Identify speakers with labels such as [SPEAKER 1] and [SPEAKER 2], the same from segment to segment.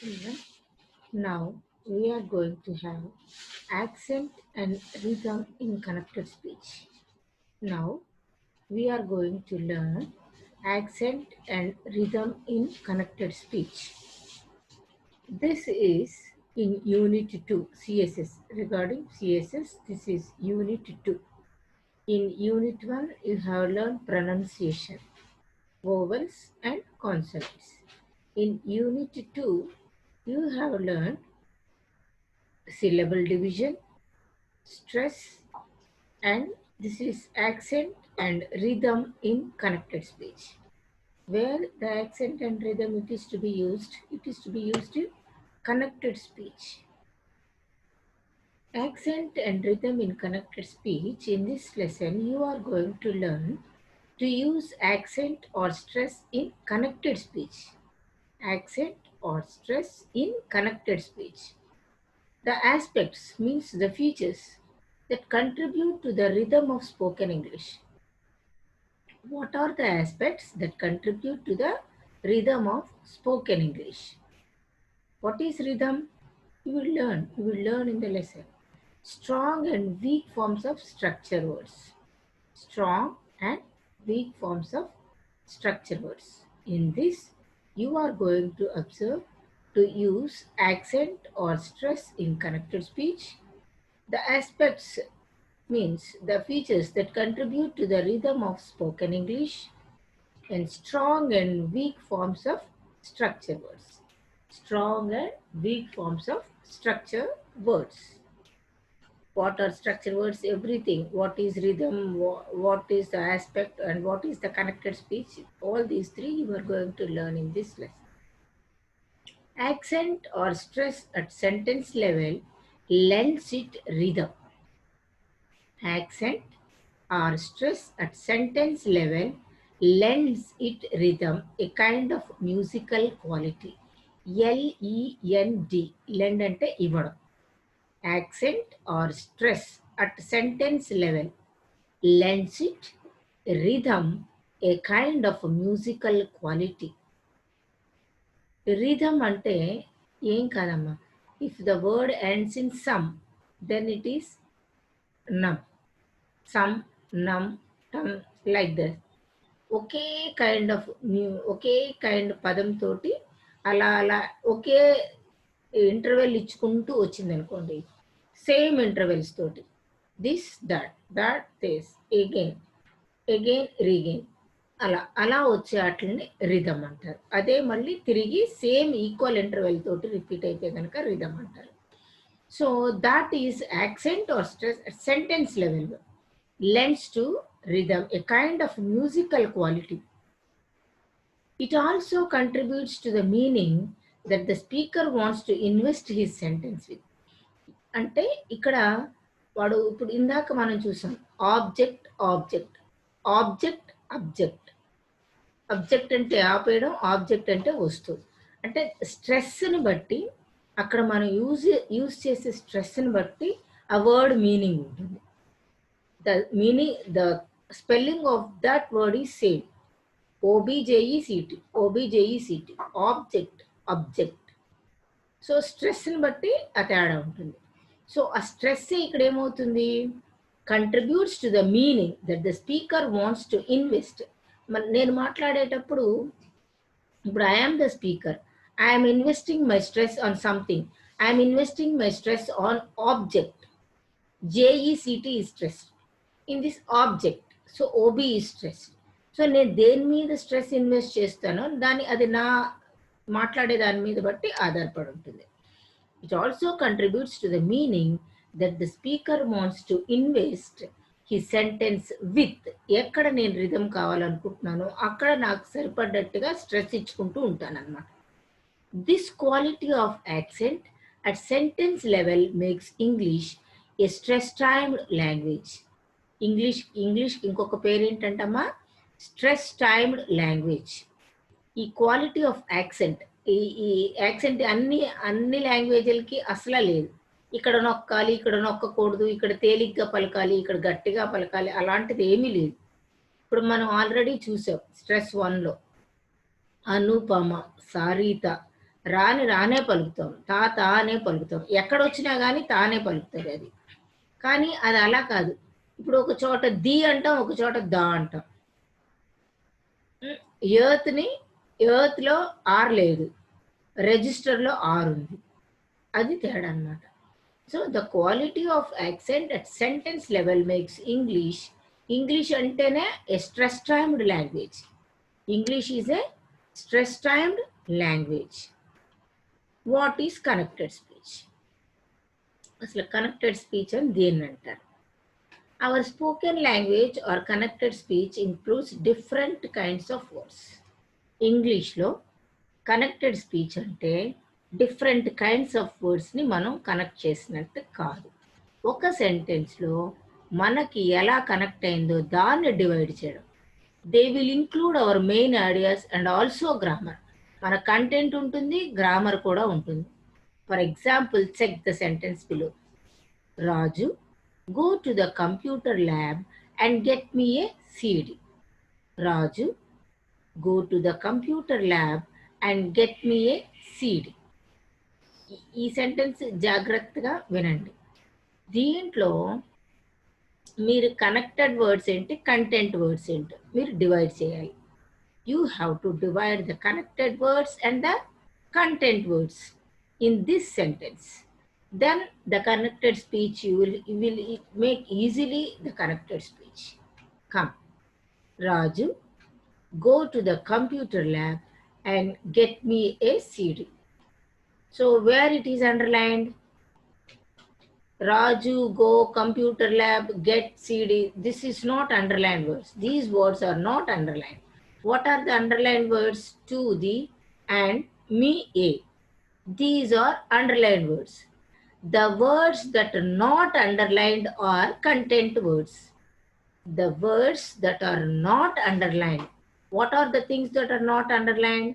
[SPEAKER 1] Children, now we are going to have accent and rhythm in connected speech. Now we are going to learn accent and rhythm in connected speech. This is in Unit 2 CSS. Regarding CSS, this is Unit 2. In Unit 1, you have learned pronunciation, vowels and consonants. In Unit 2, you have learned syllable division, stress, and this is accent and rhythm in connected speech. Where the accent and rhythm it is to be used in connected speech. Accent and rhythm in connected speech. In this lesson, you are going to learn to use accent or stress in connected speech. Accent or stress in connected speech. The aspects means the features that contribute to the rhythm of spoken English. What are the aspects that contribute to the rhythm of spoken English? What is rhythm? You will learn. You will learn in the lesson. Strong and weak forms of structure words. Strong and weak forms of structure words. In this, you are going to observe to use accent or stress in connected speech. The aspects means the features that contribute to the rhythm of spoken English and strong and weak forms of structure words. Strong and weak forms of structure words. What are structure words? Everything. What is rhythm? What is the aspect? And what is the connected speech? All these three you are going to learn in this lesson. Accent or stress at sentence level lends it rhythm. Accent or stress at sentence level lends it rhythm, a kind of musical quality. LEND, lend ante ఇవ్వడం. Accent or stress at sentence level lends it rhythm, a kind of musical quality. Rhythm ante ఏం కాదమ్మా. If the word ends in some, then it is num. Some, num, tum, like that. ఒకే kind of ఒకే kind పదంతో అలా అలా ఒకే interval ఇచ్చుకుంటూ వచ్చింది అనుకోండి. సేమ్ ఇంటర్వెల్స్ తోటి this that this again again regain అలా అలా వచ్చే వాటిని రిథం అంటారు. అదే మళ్ళీ తిరిగి సేమ్ ఈక్వల్ ఇంటర్వెల్ తోటి రిపీట్ అయితే కనుక రిథం అంటారు. So that is accent or stress sentence level lends to rhythm, a kind of musical quality. It also contributes to the meaning that the speaker wants to invest his sentence with. అంటే ఇక్కడ వాడు ఇప్పుడు ఇందాక మనం చూసాం object object object object object అంటే ఆపేయడం object అంటే వస్తువు. అంటే స్ట్రెస్ని బట్టి అక్కడ మనం యూజ్ చేసే స్ట్రెస్ని బట్టి ఆ వర్డ్ మీనింగ్ ఉంటుంది. The meaning, the spelling of that word is same. OBJECT, OBJECT, object, object. So స్ట్రెస్ని బట్టి ఆ తేడా ఉంటుంది. సో ఆ స్ట్రెస్ ఇక్కడ ఏమవుతుంది, contributes to the meaning that the speaker wants to invest. నేను మాట్లాడేటప్పుడు ఇప్పుడు I am the speaker, I'm investing my stress on something, I'm investing my stress on object. J E C T ఈ stress in this object. So O B ఈ stress. So నేను దేని మీద stress invest చేస్తానో అది నా మాట్లాడే దాని మీద బట్టి ఆధారపడి ఉంటుంది. It also contributes to the meaning that the speaker wants to invest he sentence with. ఎక్కడ నేను రిథం కావాలనుకుంటున్నానో అక్కడ నాకు సరిపడ్డట్టుగా స్ట్రెస్ ఇచ్చుకుంటూ ఉంటాను అనమాట. This quality of accent at sentence level makes English a stress timed language. ఇంగ్లీష్కి ఇంకొక పేరు ఏంటంటమ్మా, స్ట్రెస్ టైమ్డ్ లాంగ్వేజ్. ఈ క్వాలిటీ ఆఫ్ యాక్సెంట్, ఈ యాక్సెంట్ అన్ని లాంగ్వేజ్లకి అసలు లేదు. ఇక్కడ నొక్కాలి, ఇక్కడ నొక్కకూడదు, ఇక్కడ తేలిగ్గా పలకాలి, ఇక్కడ గట్టిగా పలకాలి, అలాంటిది ఏమీ లేదు. ఇప్పుడు మనం ఆల్రెడీ చూసాం స్ట్రెస్ 1లో అనుపమ, సారీత, రాని రానే పలుకుతాం, తా అనే పలుకుతాం. ఎక్కడొచ్చినా కానీ తానే పలుకుతుంది అది. కానీ అది అలా కాదు. ఇప్పుడు ఒక చోట ది అంటాం, ఒక చోట దా అంటాం. ఎర్త్ని ఎర్త్లో ఆర్ లేదు, రిజిస్టర్లో ఆర్ ఉంది. అది తేడా అన్నమాట. So the quality of accent at sentence level makes English అంటేనే a stress timed language. English is a stress timed language. What is connected speech? అసలు కనెక్టెడ్ స్పీచ్ అని దేన్ని అంటారు? Our spoken language or connected speech includes different kinds of words. ఇంగ్లీష్లో connected speech అంటే different kinds of వర్డ్స్ని మనం connect చేసినట్టు కాదు. ఒక సెంటెన్స్లో మనకి ఎలా కనెక్ట్ అయిందో దాన్ని డివైడ్ చేయడం. They will include our main ideas and also grammar. మన కంటెంట్ ఉంటుంది, గ్రామర్ కూడా ఉంటుంది. For example, check the sentence below. Raju go to the computer lab and get me a CD. Raju go to the computer lab and get me a CD. ఈ sentence జాగ్రత్తగా వినండి. దీంట్లో మీరు connected words ఏంటి, content words ఏంటి మీరు divide చేయాలి. You have to divide the connected words and the content words in this sentence. Then the connected speech you will make easily the connected speech. Come, Raju, go to the computer lab and get me a CD. So where it is underlined? Raju, go computer lab, get CD. This is not underlined words. These words are not underlined. What are the underlined words? To, the, and me, a. These are underlined words. The words that are not underlined are content words. The words that are not underlined. What are the things that are not underlined?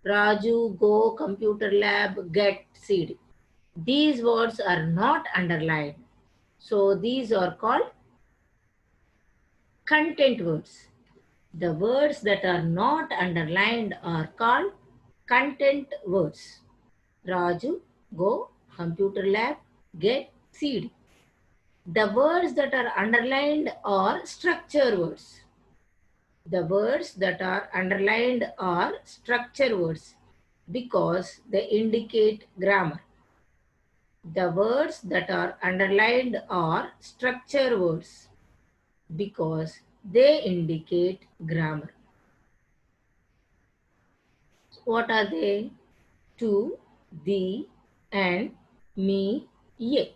[SPEAKER 1] Raju, go computer lab, get CD. These words are not underlined. So these are called content words. The words that are not underlined are called content words. Raju, go computer lab, get CD. The words that are underlined are structure words. The words that are underlined are structure words because they indicate grammar. The words that are underlined are structure words because they indicate grammar. What are they? To, the, and me, ye.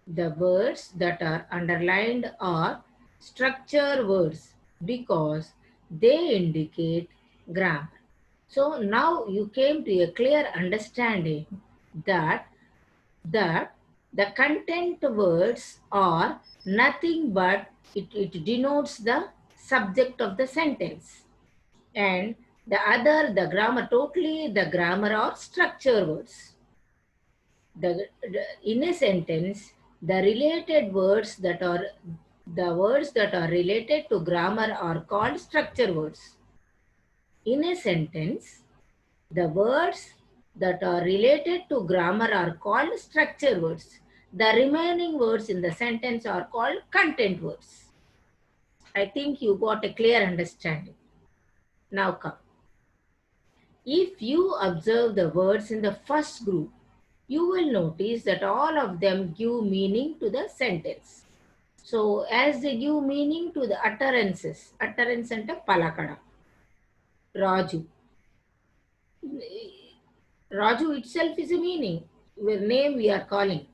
[SPEAKER 1] The words that are underlined are structure words because they indicate grammar. So now you came to a clear understanding that the content words are nothing but it denotes the subject of the sentence, and the other, the grammar, totally the grammar or structure words. In a sentence, the words that are related to grammar are called structure words. In a sentence, the words that are related to grammar are called structure words. The remaining words in the sentence are called content words. I think you got a clear understanding. Now come. If you observe the words in the first group, you will notice that all of them give meaning to the sentence. So as they give meaning to the utterances, utterance ante palakada. Raju. Raju itself is a meaning. Your name we are calling.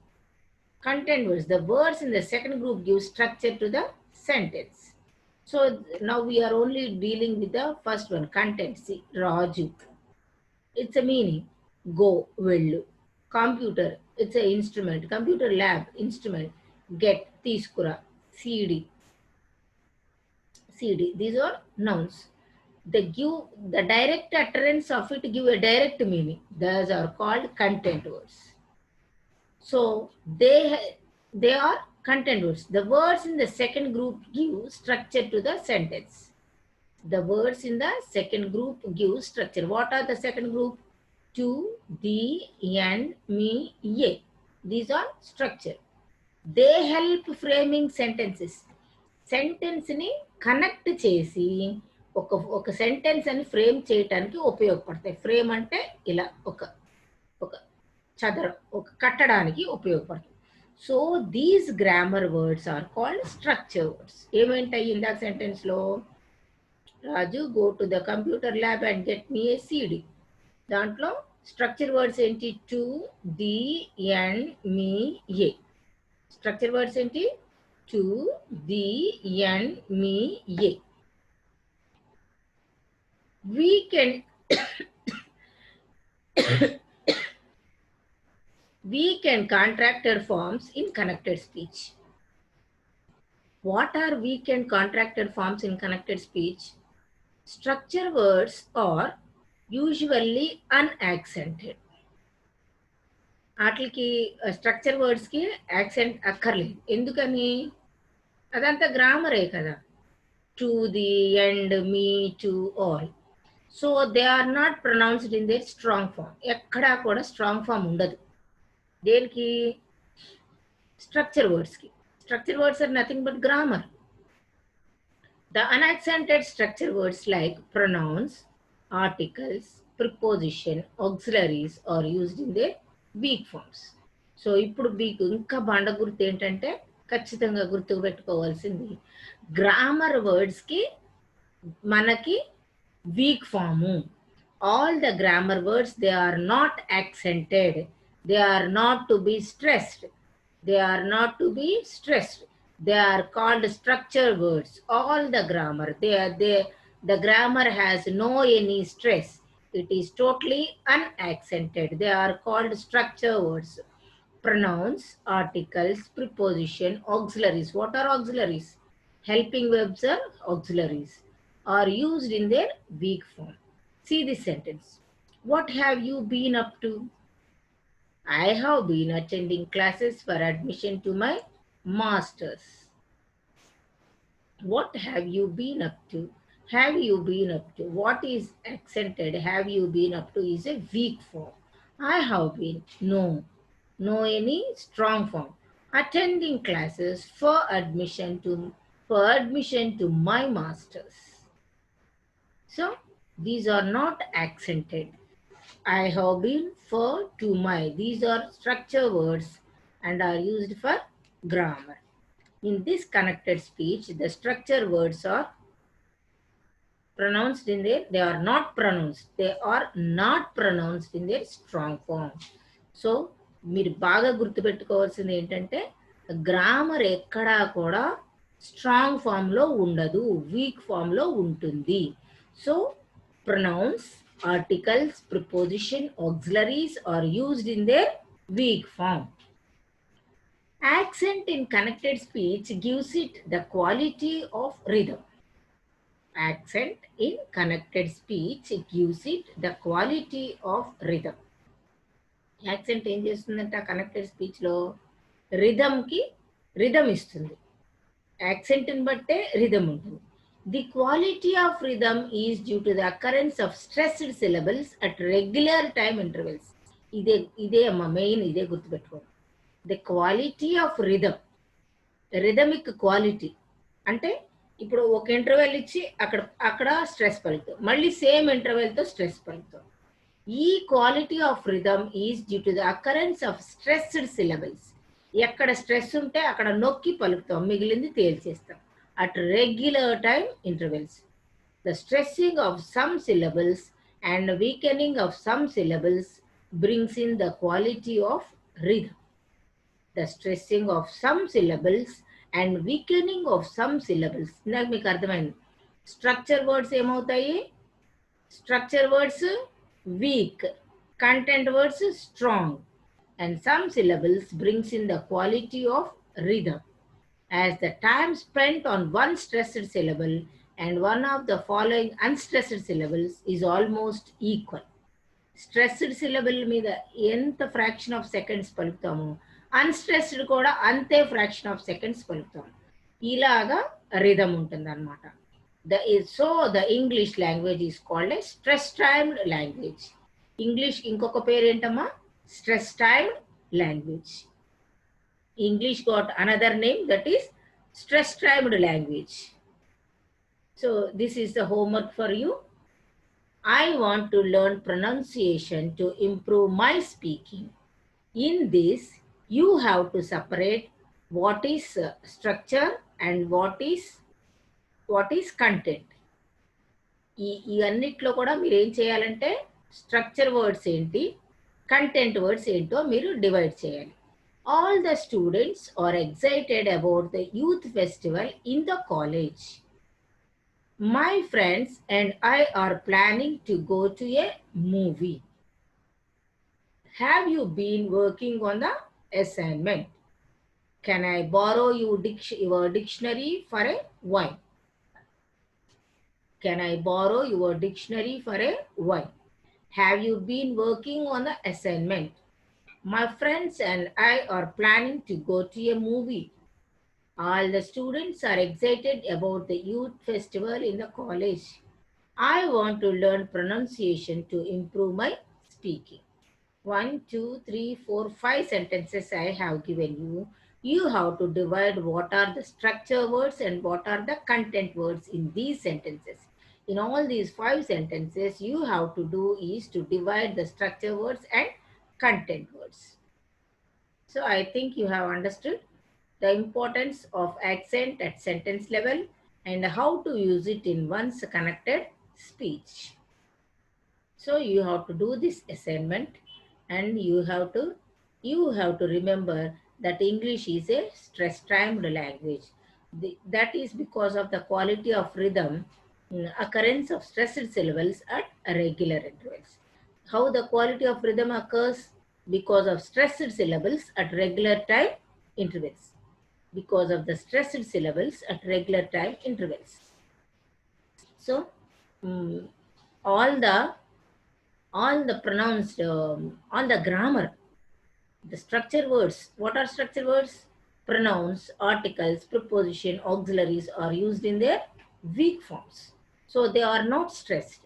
[SPEAKER 1] Content words. The words in the second group give structure to the sentence. So now we are only dealing with the first one, content. See, Raju. It's a meaning. Go, vellu. Computer, it's an instrument. Computer lab, instrument. Get, teeskura. CD. These are nouns. They give the direct utterance of it, give a direct meaning. Those are called content words. So they are content words. The words in the second group give structure to the sentence. The words in the second group give structure. What are the second group? to, the, and, me, ye. These are structure. They help framing sentences. సెంటెన్స్ని connect చేసి ఒక sentence అని frame చేయటానికి ఉపయోగపడతాయి. Frame అంటే ఇలా ఒక చదరం, ఒక కట్టడానికి ఉపయోగపడుతుంది. So these grammar words are called structure words. ఏమేంటాయి ఇందాక సెంటెన్స్లో? Raju go to the computer lab and get me a CD. దాంట్లో స్ట్రక్చర్ వర్డ్స్ ఏంటి? To, the, and, me, a. Structure words ఏంటి? To, the, and, me, a. Weak and weak and contracted forms in connected speech. What are weak and contracted forms in connected speech? Structure words are usually unaccented. వాటికి structure వర్డ్స్కి accent అక్కర్లేదు. ఎందుకని? అదంతా గ్రామరే కదా. To, the, and, me, to, all. So they are not pronounced in their strong form. ఎక్కడా కూడా strong form ఉండదు. దేనికి? స్ట్రక్చర్ వర్డ్స్కి. Structure words are nothing but grammar. The unaccented structure words like pronouns, articles, preposition, auxiliaries are used in their weak forms. So ఇప్పుడు మీకు ఇంకా బండ గుర్తు ఏంటంటే ఖచ్చితంగా గుర్తుకు పెట్టుకోవాల్సింది, గ్రామర్ వర్డ్స్కి మనకి weak form. All the grammar words they are not accented, they are not to be stressed, they are not to be stressed. They are called structure words. All the grammar, the grammar has no any stress. It is totally unaccented. They are called structure words. Pronouns, articles, preposition, auxiliaries. What are auxiliaries? Helping verbs are auxiliaries, are used in their weak form. See this sentence. What have you been up to? I have been attending classes for admission to my masters. What have you been up to? Have you been up to? What is accented? Have you been up to is a weak form. I have been. No. No any strong form. Attending classes for admission to my masters. So these are not accented. I have been, for, to, my. These are structure words and are used for grammar. In this connected speech, the structure words are pronounced in their, they are not pronounced. They are not pronounced in their strong form. So, మీరు బాగా గుర్తుపెట్టుకోవాల్సింది ఏంటంటే grammar ఎక్కడా కూడా strong ఫామ్లో ఉండదు, week ఫామ్లో ఉంటుంది. So pronouns, articles, preposition, auxiliaries are used in their weak form. Accent in connected speech gives it the quality of rhythm. Accent in connected speech gives it the quality of rhythm. Accent ఏం చేస్తుందంటే connected స్పీచ్లో రిథమ్కి rhythm ఇస్తుంది. యాక్సెంట్ని బట్టే rhythm ఉంటుంది. The quality of rhythm is due to the occurrence of stressed syllables at regular time intervals. ఇదే అమ్మ main, ఇదే గుర్తుపెట్టుకోండి. The quality of rhythm, rhythmic quality అంటే ఇప్పుడు ఒక ఇంటర్వెల్ ఇచ్చి అక్కడ స్ట్రెస్ పలుకుతాం, మళ్ళీ సేమ్ ఇంటర్వెల్తో స్ట్రెస్ పలుకుతాం. ఈ quality of rhythm is due to the occurrence of stressed syllables. ఎక్కడ స్ట్రెస్ ఉంటే అక్కడ నొక్కి పలుకుతాం, మిగిలింది తేల్చేస్తాం. At regular time intervals. The stressing of some syllables and weakening of some syllables brings in the quality of rhythm. The stressing of some syllables and weakening of some syllables. ఇందాక మీకు అర్థమైంది. Structure words ఏమవుతాయి? Structure words week, content words strong, and some syllables brings in the quality of rhythm. As the time spent on one stressed syllable and one of the following unstressed syllables is almost equal. Stressed syllable మీద ఎంత fraction of seconds పలుకుతాము, unstressed కూడా అంతే fraction of seconds పలుకుతాం. ఇలాగా rhythm ఉంటుంది అనమాట. So the English language is called a stress timed language. English ఇంకొక పేరు ఏంటమ్మా? Stress timed language. English got another name, that is stress timed language. So this is the homework for you. I want to learn pronunciation to improve my speaking. In this, you have to separate what is structure and what is content. ఈ అన్నిట్లో కూడా మీరు ఏం చేయాలంటే structure words ఏంటి, content words ఏంటో మీరు divide చేయాలి. All the students are excited about the youth festival in the college. My friends and I are planning to go to a movie. Have you been working on the assignment? Can I borrow your dictionary for a while? Can I borrow your dictionary for a while? Have you been working on the assignment? My friends and I are planning to go to a movie. All the students are excited about the youth festival in the college. I want to learn pronunciation to improve my speaking. 1, 2, 3, 4, 5 sentences I have given you. You have to divide what are the structure words and what are the content words in these sentences. In all these 5 sentences, you have to do is to divide the structure words and content words. So I think you have understood the importance of accent at sentence level and how to use it in one's connected speech. So you have to do this assignment, and you have to remember that English is a stress timed language. That is because of the quality of rhythm, occurrence of stressed syllables at regular intervals. How the quality of rhythm occurs? Because of stressed syllables at regular time intervals. Because of the stressed syllables at regular time intervals. So all the pronounced, all the grammar, the structure words. What are structure words? Pronouns, articles, preposition, auxiliaries are used in their weak forms. So they are not stressed.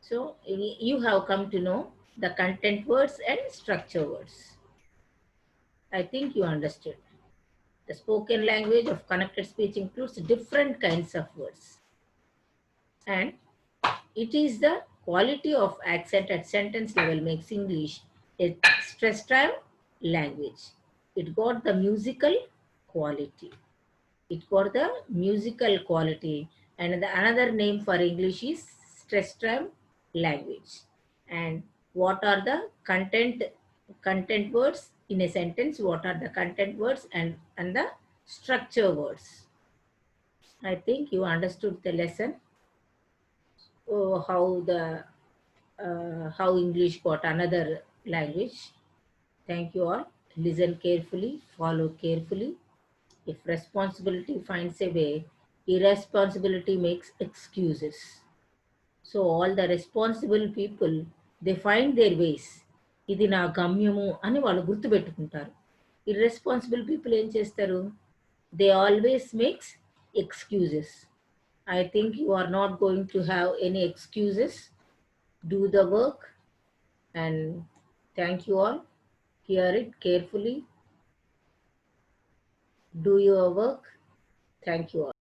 [SPEAKER 1] So you have come to know the content words and structure words. I think you understood. The spoken language of connected speech includes different kinds of words. And it is the quality of accent at sentence level makes English a stress time language. It got the musical quality. It got the musical quality. And the another name for English is stress time language. And what are the content words in a sentence? What are the content words and the structure words? I think you understood the lesson. How English got another language. Thank you all. Listen carefully, follow carefully. If responsibility finds a way, irresponsibility makes excuses. So all the responsible people, they find their ways. ఇది నా గమ్యము అని వాళ్ళు గుర్తుపెట్టుకుంటారు. Irresponsible people ఏం చేస్తారు? They always makes excuses. I think you are not going to have any excuses. Do the work, and thank you all. Hear it carefully. Do your work. Thank you all.